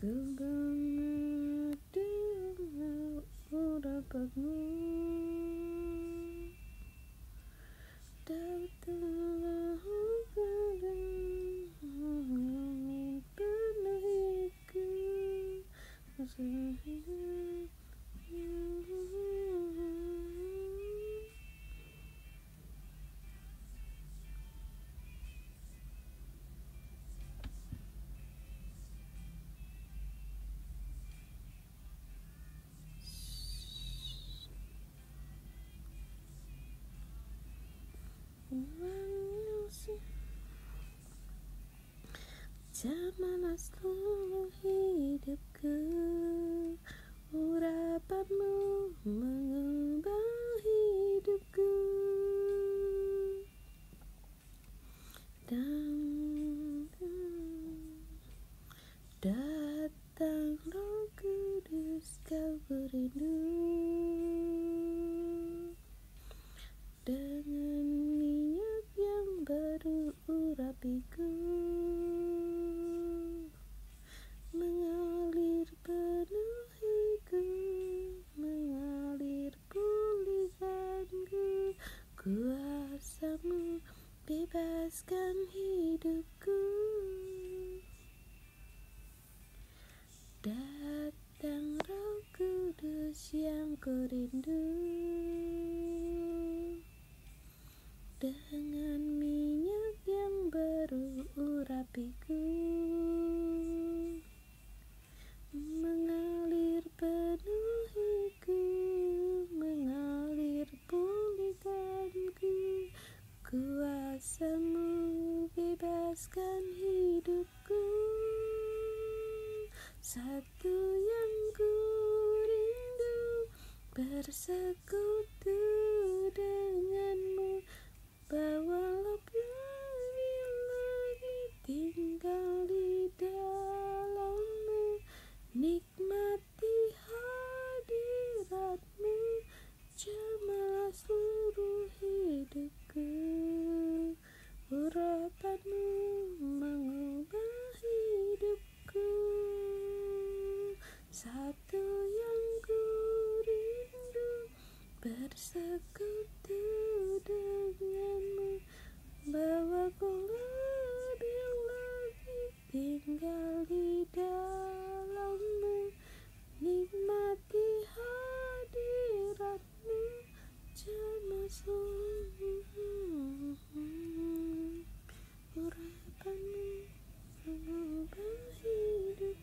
Ku bangun dengan urapanmu. Datanglah penuhiku Jamahlah seluruh hidupku, urapanmu mengubah hidupku. Datang Roh Kudus, kau berindu. Dengan minyak yang baru urapiku. bebaskan hidupku. Datang Roh Kudus yang ku rindu, dengan minyak yang baru urapiku, mengalir penuhiku, mengalir pulihkanku. Kuasa-Mu bebaskan hidupku. Satu yang ku rindu, bersekutu denganmu. Bawalah kami lagi tinggal di dalam-Mu, nikmati hadirat-Mu, jamalah seluruh hidupku. Urapan-Mu mengubah hidupku. Satu yang ku rindu, bersekutu denganmu. Bawaku lebih lagi tinggal di dalam-Mu, nikmati hadirat-Mu, jamah seluruh. Urapan-Mu mengubah hidupku.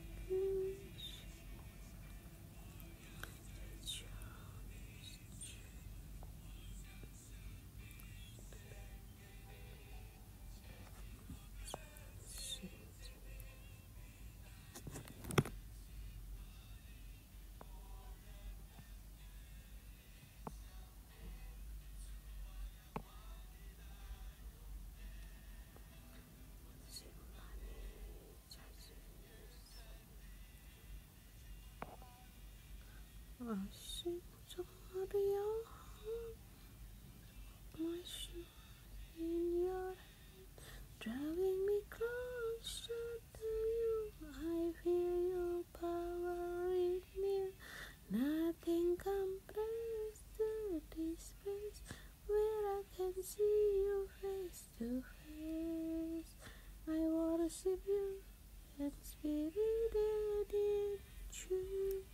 Asing sorry your heart, my soul in your hand, drawing me closer to you. I feel your power in me. Nothing compares to this place where I can see you face to face. I worship you in spirit and in truth.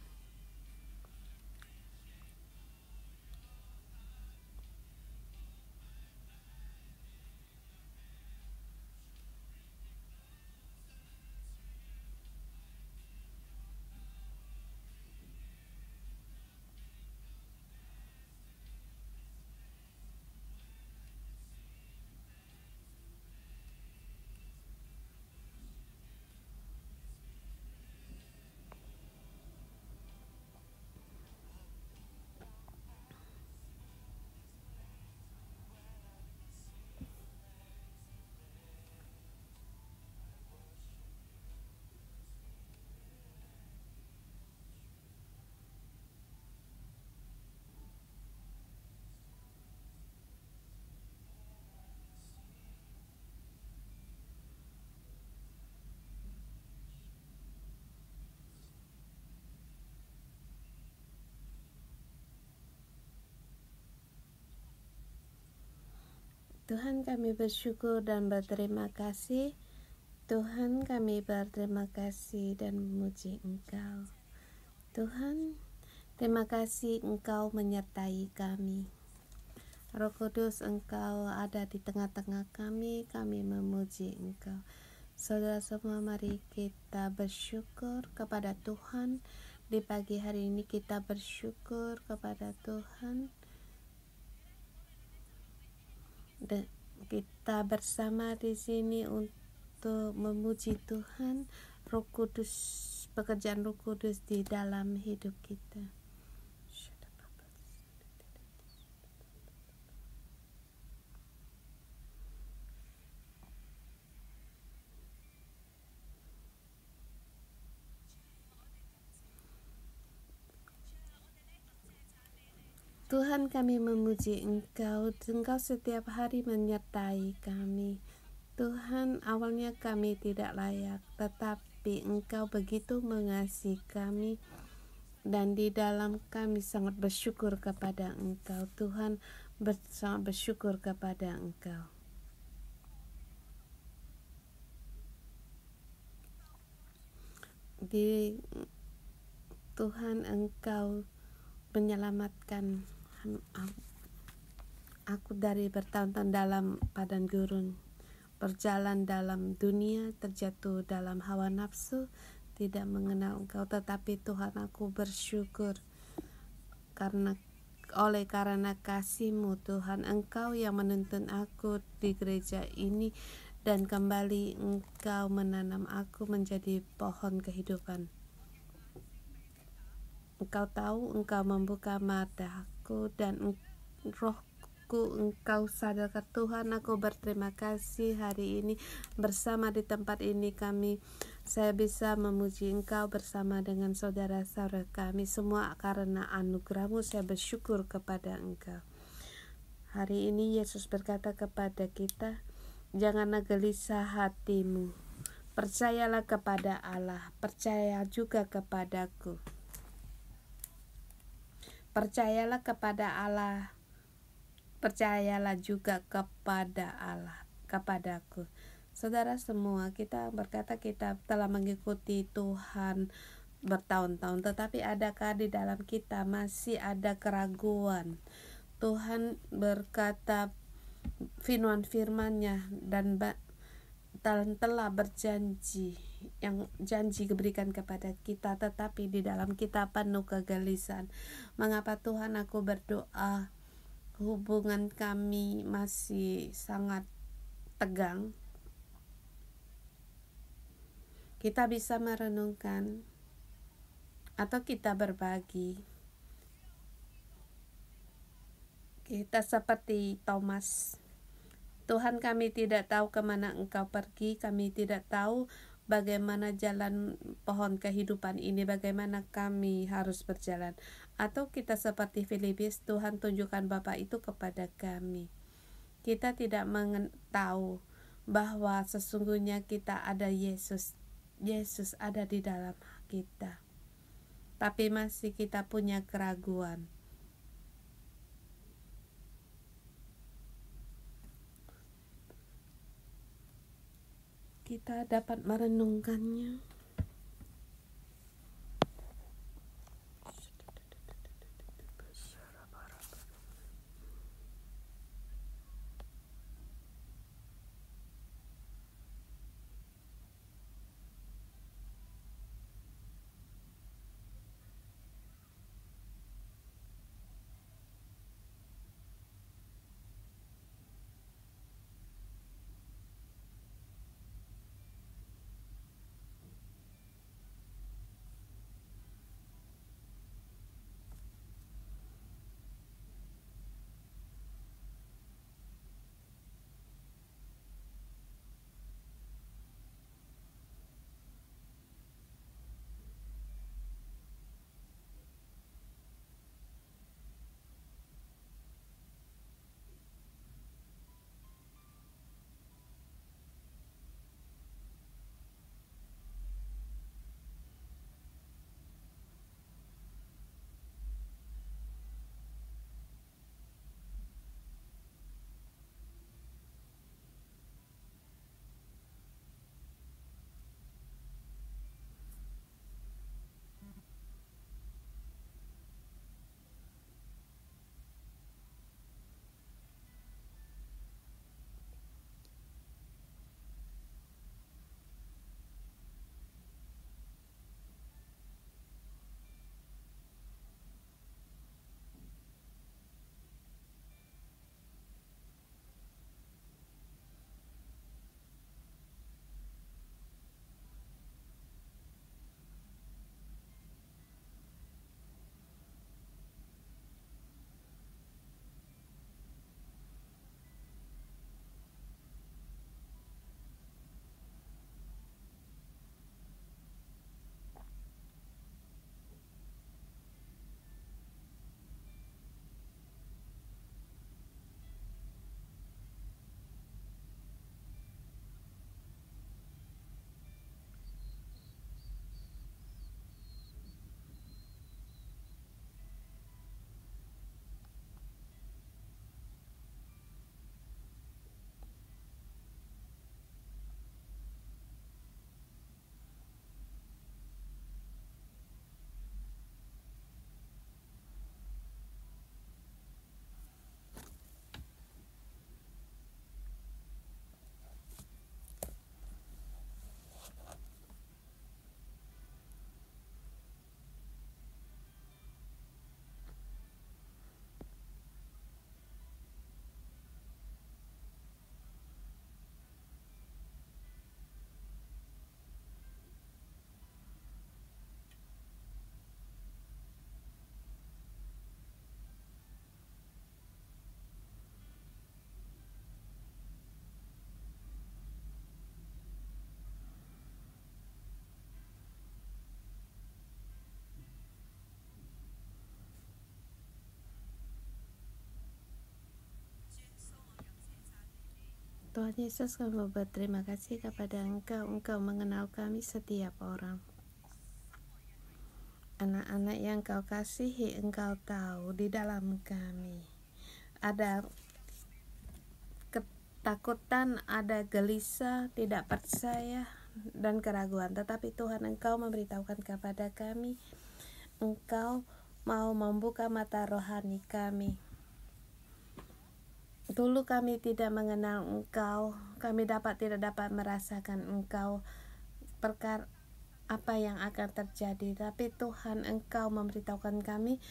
Tuhan, kami bersyukur dan berterima kasih. Tuhan, kami berterima kasih dan memuji Engkau. Tuhan, terima kasih Engkau menyertai kami. Roh Kudus, Engkau ada di tengah-tengah kami memuji Engkau. Saudara semua, mari kita bersyukur kepada Tuhan. Di pagi hari ini kita bersyukur kepada Tuhan. Dan kita bersama di sini untuk memuji Tuhan. Roh Kudus, pekerjaan Roh Kudus di dalam hidup kita. Tuhan, kami memuji Engkau. Engkau setiap hari menyertai kami. Tuhan, awalnya kami tidak layak, tetapi Engkau begitu mengasihi kami, dan di dalam kami sangat bersyukur kepada Engkau. Tuhan, sangat bersyukur kepada Engkau. Di Tuhan, Engkau menyelamatkan aku dari bertahun-tahun dalam padang gurun, berjalan dalam dunia, terjatuh dalam hawa nafsu, tidak mengenal Engkau. Tetapi Tuhan, aku bersyukur karena kasih-Mu Tuhan, Engkau yang menuntun aku di gereja ini, dan kembali Engkau menanam aku menjadi pohon kehidupan. Engkau tahu, Engkau membuka mataku dan rohku, Engkau sadarkan. Tuhan, aku berterima kasih hari ini bersama di tempat ini saya bisa memuji Engkau bersama dengan saudara-saudara kami semua karena anugerah-Mu. Saya bersyukur kepada Engkau. Hari ini Yesus berkata kepada kita, janganlah gelisah hatimu, percayalah kepada Allah, percaya juga kepadaku. Percayalah kepada Allah, percayalah juga kepada Allah, kepadaku. Saudara semua, kita berkata kita telah mengikuti Tuhan bertahun-tahun, tetapi adakah di dalam kita masih ada keraguan? Tuhan berkata firman-Nya dan telah berjanji, yang janji diberikan kepada kita, tetapi di dalam kita penuh kegelisahan. Mengapa Tuhan, aku berdoa hubungan kami masih sangat tegang? Kita bisa merenungkan atau kita berbagi. Kita seperti Thomas. Tuhan, kami tidak tahu kemana Engkau pergi, kami tidak tahu bagaimana jalan pohon kehidupan ini, bagaimana kami harus berjalan. Atau kita seperti Filipus, Tuhan tunjukkan Bapa itu kepada kami. Kita tidak tahu bahwa sesungguhnya kita ada Yesus. Yesus ada di dalam kita. Tapi masih kita punya keraguan. Kita dapat merenungkannya. Tuhan Yesus, kami mau berterima kasih kepada Engkau. Engkau mengenal kami setiap orang. Anak-anak yang Kau kasihi, Engkau tahu di dalam kami ada ketakutan, ada gelisah, tidak percaya, dan keraguan. Tetapi Tuhan, Engkau memberitahukan kepada kami, Engkau mau membuka mata rohani kami. Dulu kami tidak mengenal Engkau, kami tidak dapat merasakan Engkau, perkara apa yang akan terjadi. Tapi Tuhan, Engkau memberitahukan kami,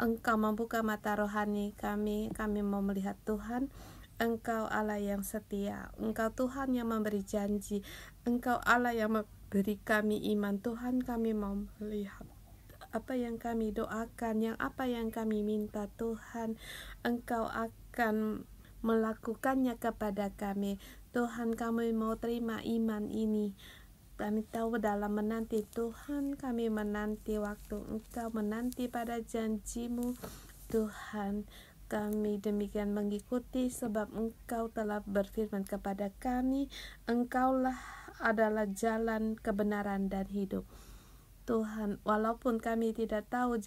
Engkau membuka mata rohani kami mau melihat Tuhan, Engkau Allah yang setia, Engkau Tuhan yang memberi janji, Engkau Allah yang memberi kami iman. Tuhan, kami mau melihat apa yang kami doakan, apa yang kami minta. Tuhan, Engkau akan melakukannya kepada kami. Tuhan, kami mau terima iman ini. Kami tahu dalam menanti Tuhan, kami menanti waktu Engkau, menanti pada janjimu. Tuhan, kami demikian mengikuti sebab Engkau telah berfirman kepada kami, Engkaulah adalah jalan, kebenaran, dan hidup. Tuhan, walaupun kami tidak tahu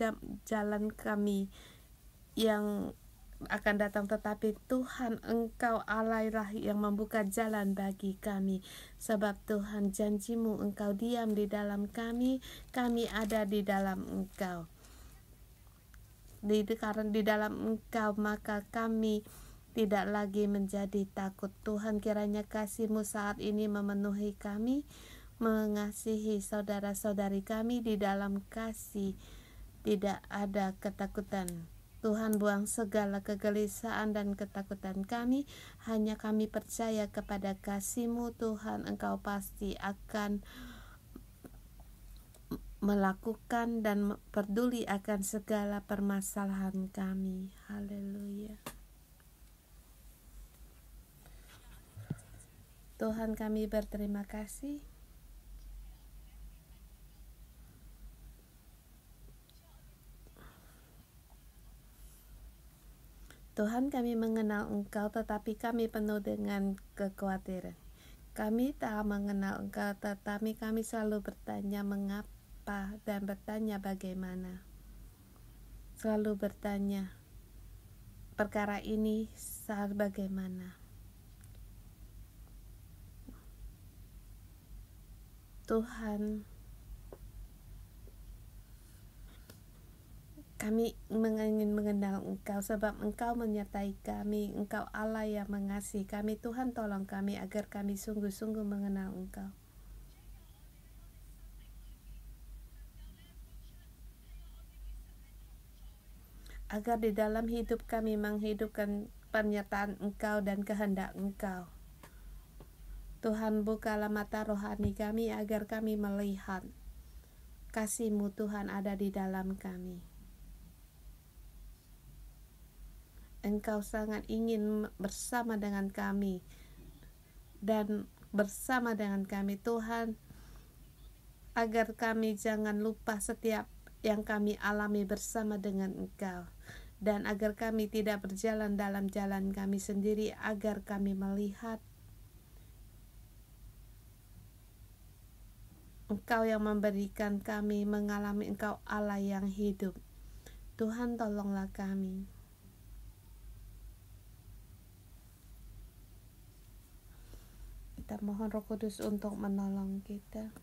jalan kami yang akan datang, tetapi Tuhan, Engkau Allah lah yang membuka jalan bagi kami. Sebab Tuhan, janjimu, Engkau diam di dalam kami ada di dalam Engkau. Karena di dalam Engkau, maka kami tidak lagi menjadi takut. Tuhan, kiranya kasih-Mu saat ini memenuhi kami, mengasihi saudara-saudari kami di dalam kasih, tidak ada ketakutan. Tuhan, buang segala kegelisahan dan ketakutan kami, hanya kami percaya kepada kasih-Mu. Tuhan, Engkau pasti akan melakukan dan peduli akan segala permasalahan kami. Haleluya. Tuhan, kami berterima kasih. Tuhan, kami mengenal Engkau, tetapi kami penuh dengan kekhawatiran. Kami tak mengenal Engkau, tetapi kami selalu bertanya mengapa dan bertanya bagaimana. Selalu bertanya, perkara ini saat bagaimana. Tuhan, kami ingin mengenal Engkau sebab Engkau menyertai kami. Engkau Allah yang mengasihi kami. Tuhan, tolong kami agar kami sungguh-sungguh mengenal Engkau. Agar di dalam hidup kami menghidupkan pernyataan Engkau dan kehendak Engkau. Tuhan, bukalah mata rohani kami agar kami melihat kasih-Mu, Tuhan, ada di dalam kami. Engkau sangat ingin bersama dengan kami dan bersama dengan kami, Tuhan, agar kami jangan lupa setiap yang kami alami bersama dengan Engkau, dan agar kami tidak berjalan dalam jalan kami sendiri, agar kami melihat Engkau yang memberikan kami mengalami Engkau Allah yang hidup. Tuhan, tolonglah kami. Kita mohon Roh Kudus untuk menolong kita.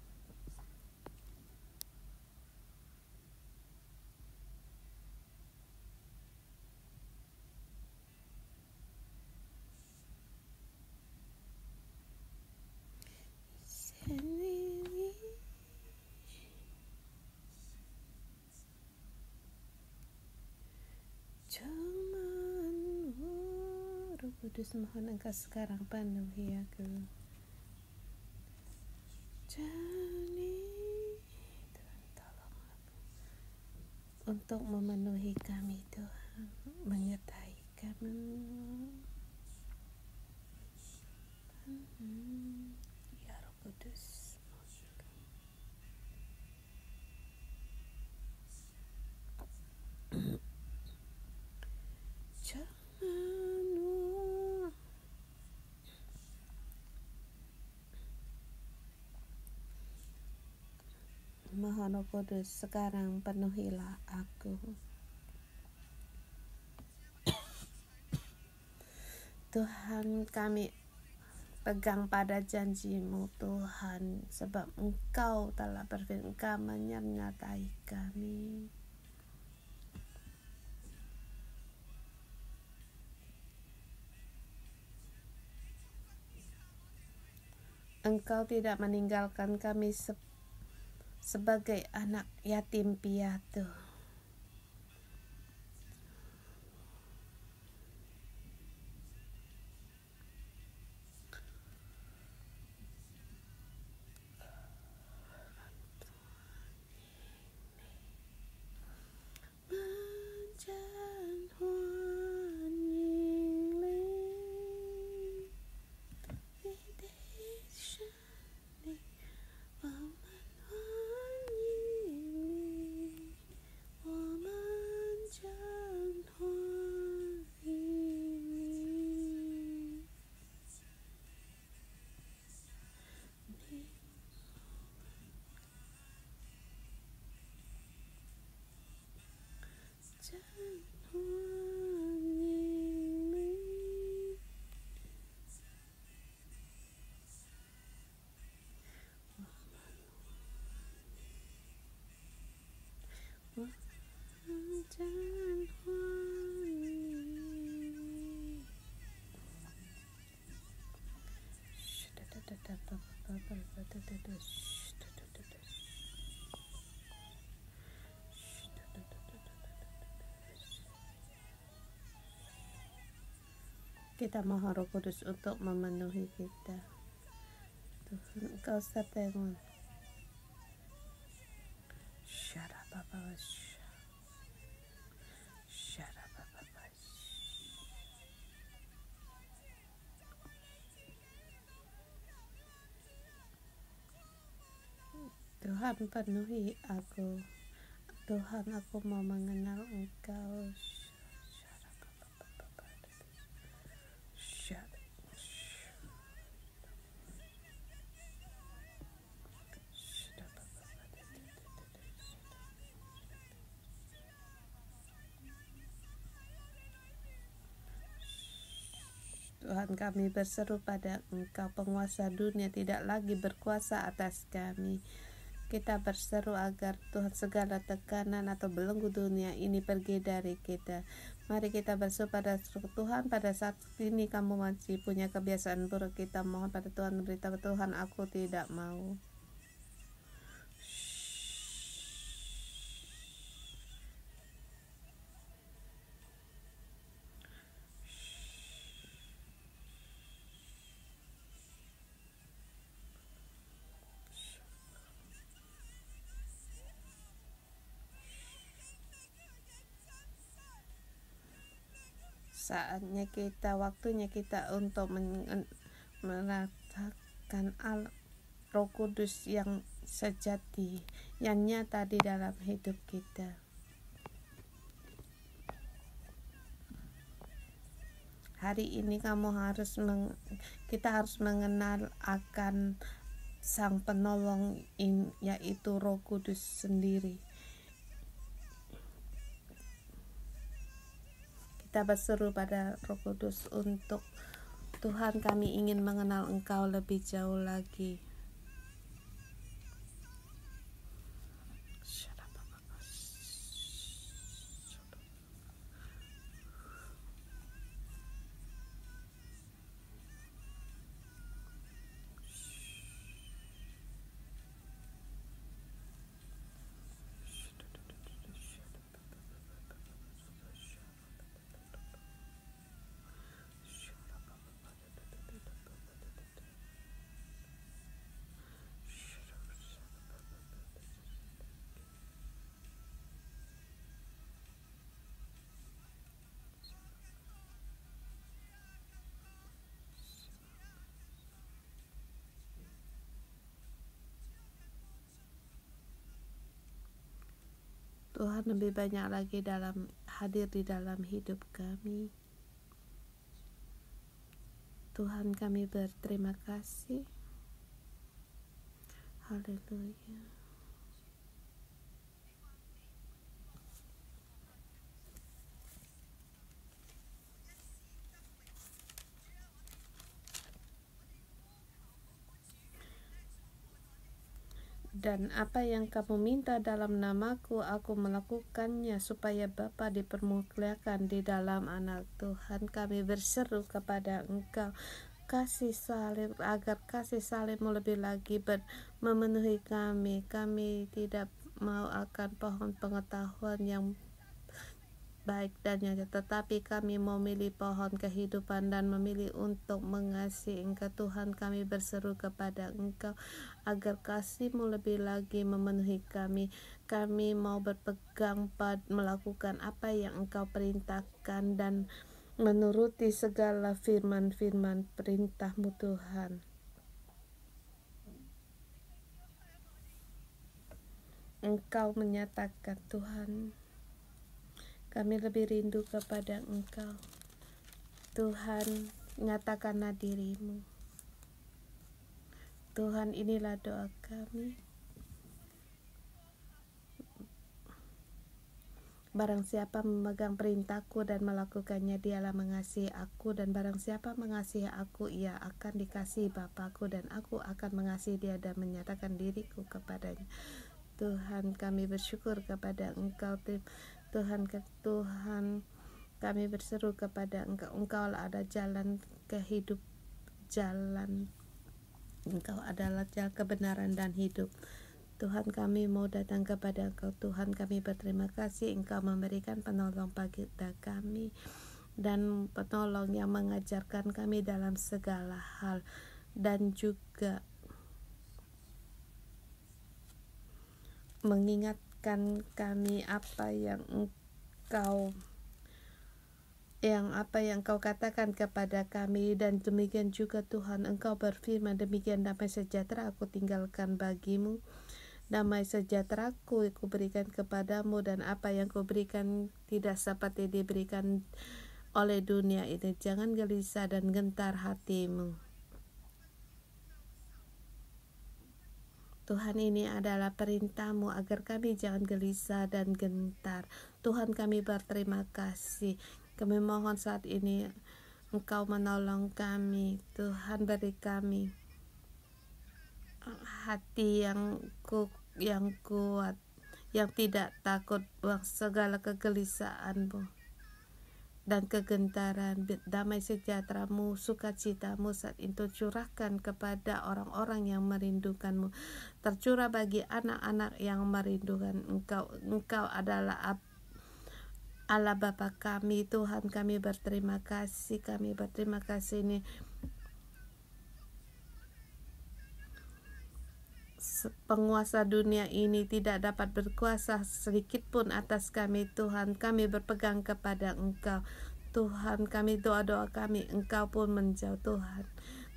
Roh Kudus, mohon Engkau sekarang penuhi aku. Tuhan, tolong aku untuk memenuhi kami, Tuhan, menyertai kami. Ya Roh Kudus, mohon Roh Kudus sekarang penuhilah aku. Tuhan, kami pegang pada janji-Mu Tuhan, sebab Engkau telah berfirman, Engkau menyertai kami. Engkau tidak meninggalkan kami sebagai anak yatim piatu. Kita mohon Roh Kudus untuk memenuhi kita. Tuhan, Engkau sertai kami. Tuhan, penuhi aku. Tuhan, aku mau mengenal Engkau. Tuhan, kami berseru pada Engkau, penguasa dunia tidak lagi berkuasa atas kami. Kita berseru agar Tuhan segala tekanan atau belenggu dunia ini pergi dari kita. Mari kita berseru pada Tuhan, pada saat ini kamu masih punya kebiasaan buruk, kita mohon pada Tuhan, beritahu Tuhan, aku tidak mau. Saatnya kita, waktunya kita untuk merasakan Roh Kudus yang sejati, yang nyata di dalam hidup kita. Hari ini kita harus mengenal akan Sang Penolong, yaitu Roh Kudus sendiri. Kita berseru pada Roh Kudus untuk Tuhan, kami ingin mengenal Engkau lebih jauh lagi. Tuhan, lebih banyak lagi hadir di dalam hidup kami. Tuhan, kami berterima kasih. Haleluya. Dan apa yang kamu minta dalam namaku, aku melakukannya, supaya Bapa dipermuliakan di dalam Anak. Tuhan, kami berseru kepada Engkau, kasih salib, agar kasih salib-Mu lebih lagi memenuhi kami. Kami tidak mau akan pohon pengetahuan yang baik dan nyata, tetapi kami memilih pohon kehidupan dan memilih untuk mengasihi Engkau. Tuhan, kami berseru kepada Engkau agar kasih-Mu lebih lagi memenuhi kami. Kami mau berpegang pada melakukan apa yang Engkau perintahkan dan menuruti segala firman-firman perintah-Mu, Tuhan. Engkau menyatakan, Tuhan, kami lebih rindu kepada Engkau. Tuhan, nyatakanlah diri-Mu. Tuhan, inilah doa kami. Barang siapa memegang perintahku dan melakukannya, dialah mengasihi aku, dan barang siapa mengasihi aku, ia akan dikasihi Bapa-Ku, dan aku akan mengasihi dia dan menyatakan diriku kepadanya. Tuhan, kami bersyukur kepada Engkau. Tuhan, kami berseru kepada Engkau. Engkaulah ada jalan kehidup, jalan. Engkau adalah jalan kebenaran dan hidup. Tuhan, kami mau datang kepada Engkau. Tuhan, kami berterima kasih Engkau memberikan penolong pada kami, dan penolong yang mengajarkan kami dalam segala hal, dan juga mengingatkan kami apa yang Engkau katakan kepada kami. Dan demikian juga Tuhan, Engkau berfirman, demikian damai sejahtera aku tinggalkan bagimu, damai sejahteraku aku berikan kepadamu, dan apa yang Kau berikan tidak seperti diberikan oleh dunia ini. Jangan gelisah dan gentar hatimu. Tuhan, ini adalah perintah-Mu agar kami jangan gelisah dan gentar. Tuhan, kami berterima kasih. Kami mohon saat ini Engkau menolong kami. Tuhan, beri kami hati yang kuat, yang tidak takut segala kegelisahan-Mu dan kegentaran. Damai sejahtera-Mu, sukacita-Mu saat itu curahkan kepada orang-orang yang merindukan-Mu. Tercurah bagi anak-anak yang merindukan Engkau. Engkau adalah Allah Bapa kami. Tuhan, kami berterima kasih. Kami berterima kasih ini penguasa dunia ini tidak dapat berkuasa sedikit pun atas kami. Tuhan, kami berpegang kepada Engkau. Tuhan, kami doa-doa kami, Engkau pun menjauh. Tuhan,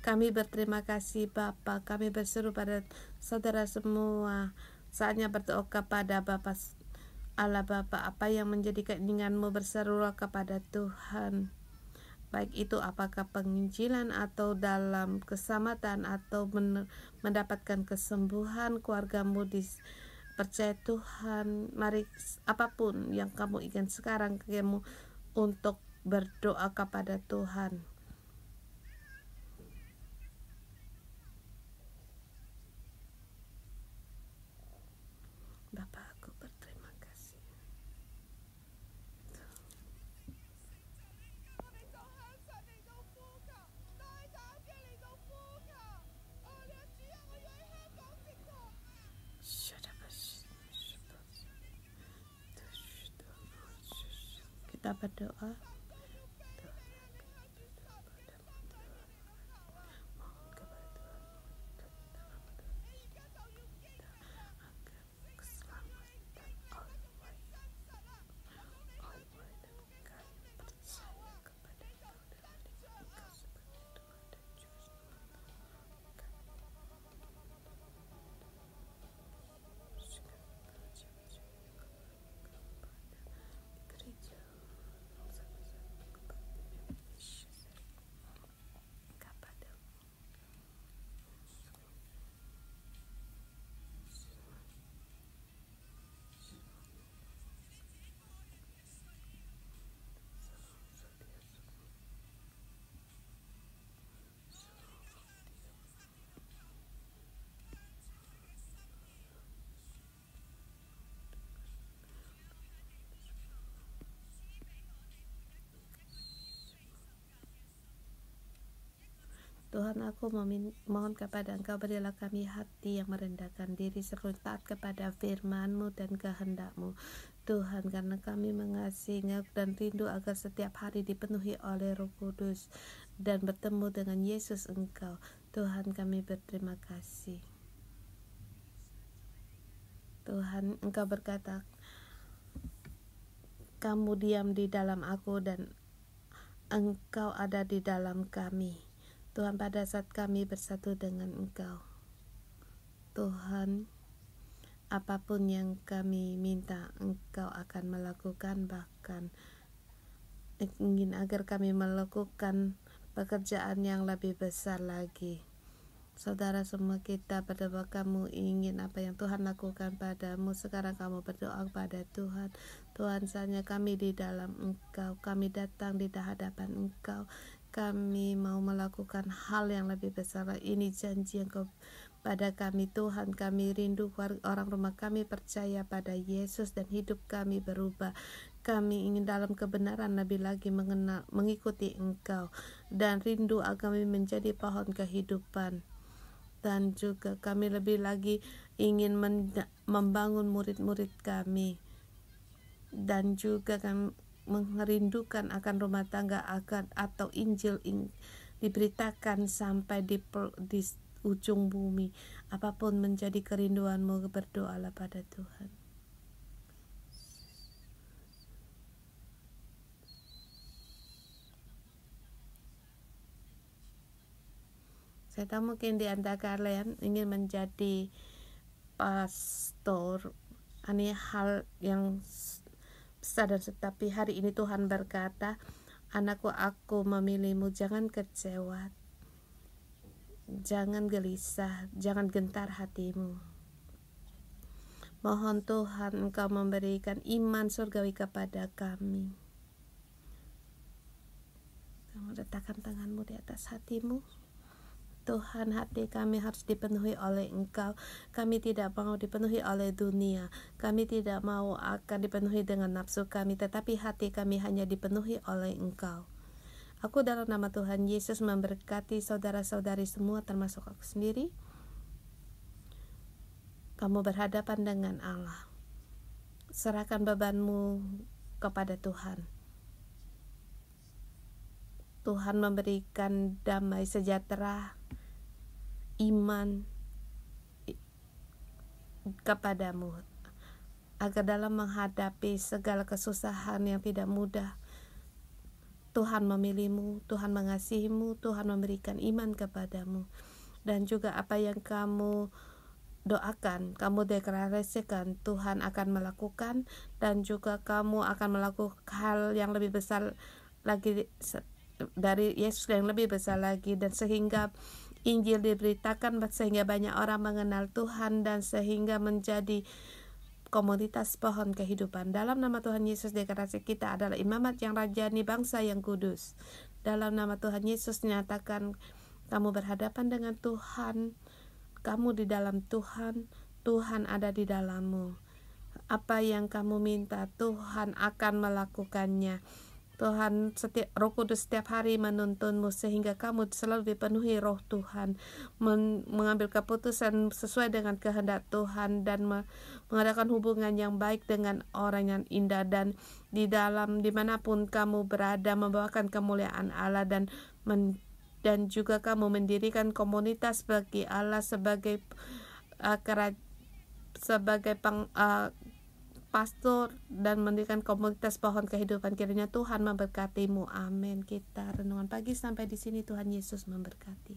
kami berterima kasih Bapa. Kami berseru pada saudara semua, saatnya berdoa kepada Bapa. Allah Bapa, apa yang menjadi keinginan-Mu, berserulah kepada Tuhan. Baik itu apakah penginjilan atau dalam keselamatan atau mendapatkan kesembuhan, keluarga-Mu dipercaya Tuhan. Mari apapun yang kamu ingin sekarang, kamu untuk berdoa kepada Tuhan. Bapa, aku berterima kasih. Kita berdoa. Tuhan, aku mohon kepada Engkau, berilah kami hati yang merendahkan diri serta taat kepada firman-Mu dan kehendak-Mu. Tuhan, karena kami mengasihi dan rindu agar setiap hari dipenuhi oleh Roh Kudus dan bertemu dengan Yesus Engkau. Tuhan, kami berterima kasih. Tuhan, Engkau berkata, kamu diam di dalam aku dan Engkau ada di dalam kami. Tuhan, pada saat kami bersatu dengan Engkau, Tuhan, apapun yang kami minta Engkau akan melakukan, bahkan ingin agar kami melakukan pekerjaan yang lebih besar lagi. Saudara semua, kita berdoa, kamu ingin apa yang Tuhan lakukan padamu. Sekarang kamu berdoa kepada Tuhan. Tuhan, saatnya kami di dalam Engkau, kami datang di hadapan Engkau, kami mau melakukan hal yang lebih besar. Ini janji Engkau pada kami, Tuhan. Kami rindu orang rumah kami percaya pada Yesus dan hidup kami berubah. Kami ingin dalam kebenaran lebih lagi mengenal, mengikuti Engkau, dan rindu agar kami menjadi pohon kehidupan. Dan juga kami lebih lagi ingin membangun murid-murid kami, dan juga kami merindukan akan rumah tangga atau Injil diberitakan sampai di ujung bumi. Apapun menjadi kerinduanmu, berdoalah pada Tuhan. Saya tahu mungkin di antara kalian ingin menjadi pastor. Ini hal yang besar, dan tetapi hari ini Tuhan berkata, anakku, aku memilihmu. Jangan kecewa, jangan gelisah, jangan gentar hatimu. Mohon Tuhan Engkau memberikan iman surgawi kepada kami. Kamu letakkan tanganmu di atas hatimu. Tuhan, hati kami harus dipenuhi oleh Engkau. Kami tidak mau dipenuhi oleh dunia. Kami tidak mau akan dipenuhi dengan nafsu kami, tetapi hati kami hanya dipenuhi oleh Engkau. Aku dalam nama Tuhan Yesus memberkati saudara-saudari semua, termasuk aku sendiri. Kamu berhadapan dengan Allah. Serahkan bebanmu kepada Tuhan. Tuhan memberikan damai sejahtera, iman kepadamu, agar dalam menghadapi segala kesusahan yang tidak mudah, Tuhan memilihmu, Tuhan mengasihimu, Tuhan memberikan iman kepadamu. Dan juga apa yang kamu doakan, kamu deklarasikan, Tuhan akan melakukan, dan juga kamu akan melakukan hal yang lebih besar lagi dari Yesus, yang lebih besar lagi, dan sehingga Injil diberitakan, sehingga banyak orang mengenal Tuhan, dan sehingga menjadi komunitas pohon kehidupan. Dalam nama Tuhan Yesus, deklarasi kita adalah imamat yang rajani, bangsa yang kudus. Dalam nama Tuhan Yesus, nyatakan kamu berhadapan dengan Tuhan, kamu di dalam Tuhan, Tuhan ada di dalammu. Apa yang kamu minta, Tuhan akan melakukannya. Tuhan, Roh Kudus setiap hari menuntunmu, sehingga kamu selalu dipenuhi Roh Tuhan, mengambil keputusan sesuai dengan kehendak Tuhan, dan mengadakan hubungan yang baik dengan orang yang indah, dan dimanapun kamu berada membawakan kemuliaan Allah, dan juga kamu mendirikan komunitas bagi Allah sebagai pastor, dan mendirikan komunitas pohon kehidupan. Kiranya Tuhan memberkatimu. Amin. Kita renungan pagi sampai di sini. Tuhan Yesus memberkati.